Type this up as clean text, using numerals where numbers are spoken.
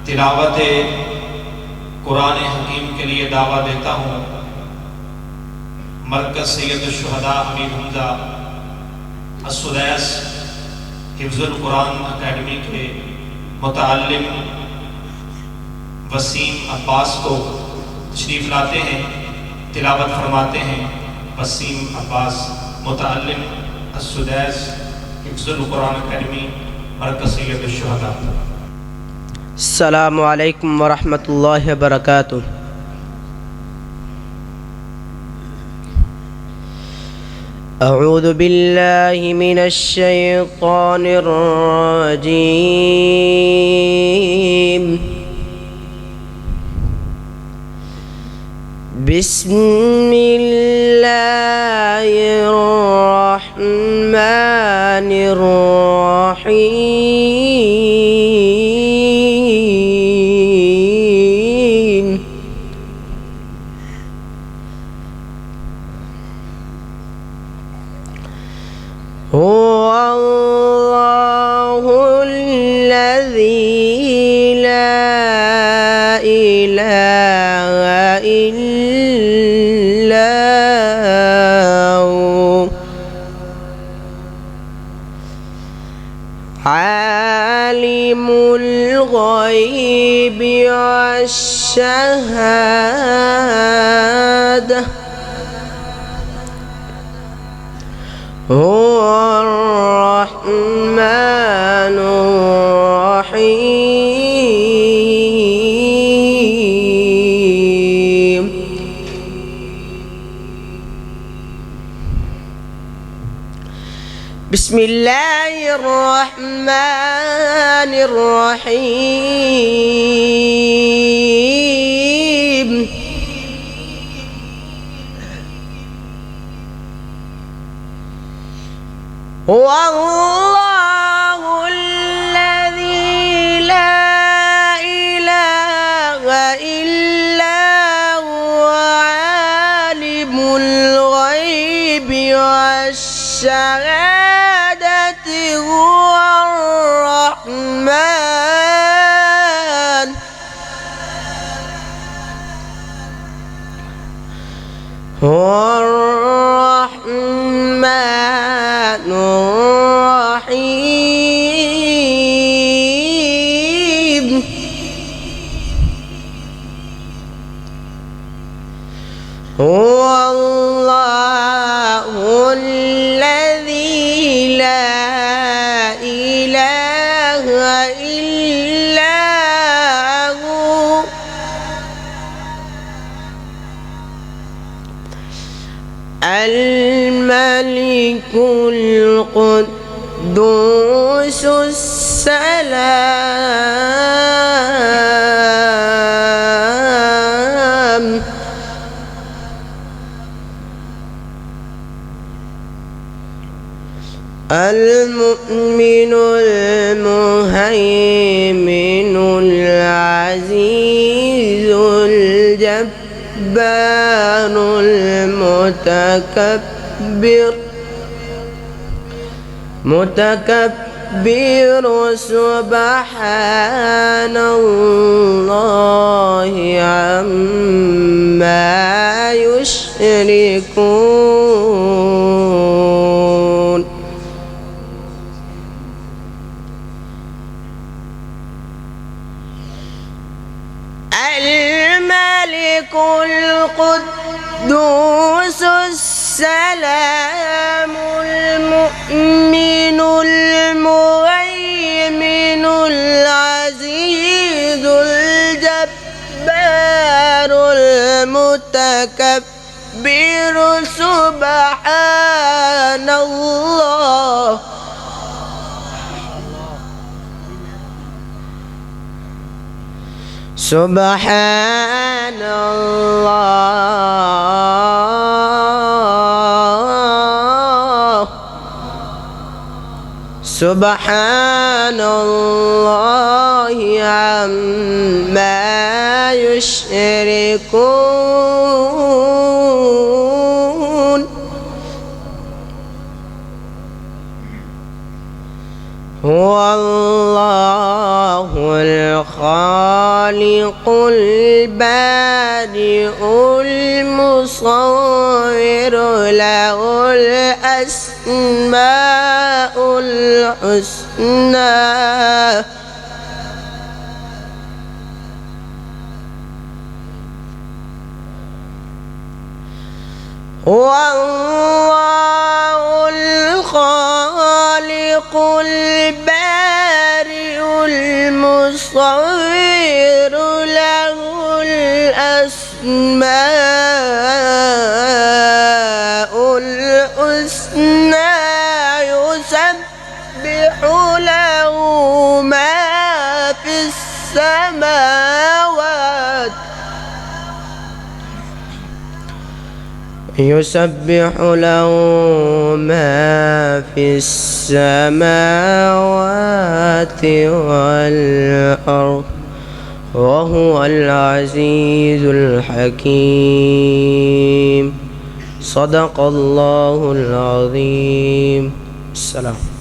तिलावत कुरान हकीम के लिए दावा देता हूँ। मरकज़ सैयद शुहदा अमीर हमजा अस-सुदैस हिफ्ज़ुल कुरान अकेडमी के मुतअल्लिम वसीम अब्बास को तशरीफ़ लाते हैं, तिलावत फरमाते हैं। वसीम अब्बास मुतअल्लिम अस-सुदैस हिफ्ज़ुल कुरान अकेडमी मरकज़ सैयद शुहदा। अस्सलामु अलैकुम वरहमतुल्लाहि वबरकातुह। अऊज़ु बिल्लाहि मिनश शैतानिर रजीम। बिस्मिल्लाहिर रहमानिर रहीम। हुवल्लाहुल्लज़ी ला इलाहा इल्ला हु आलिमुल ग़ैबि वश्शहादा हुवर रहमानुर रहीम। बिस्मिल्लाहिर रहमानिर रहीम। हुवल्लाहुल्लज़ी ला इलाहा इल्ला हुवा आलिमुल ग़ैबि वश्शहादति हुवर रहमान हुवर रहमानुर रहीम। हुवल्लाहुल्लज़ी ला इलाहा इल्ला हु अल-मलिकुल क़ुद्दूसुस सलाम अल-मुअ्मिनुल मुहैमिनुल अज़ीज़ुल जब्बारुल मुतकब्बिर सुब्हानल्लाहि अम्मा युश्रिकून। अल-मलिकुल क़ुद्दूसुस सलामुल मुअ्मिनुल मुहैमिनुल अज़ीज़ुल जब्बारुल मुतकब्बिर सुब्हानल्लाहि अम्मा युश्रिकून। हुवल्लाहुल الخالق البارئ المصور له الأسماء الحسنى والله الخالق البارئ المصور له الأسماء الحسنى يسبح له ما في السماوات يسبح له ما في السماوات والأرض وهو العزيز الحكيم. صدق الله العظيم. السلام.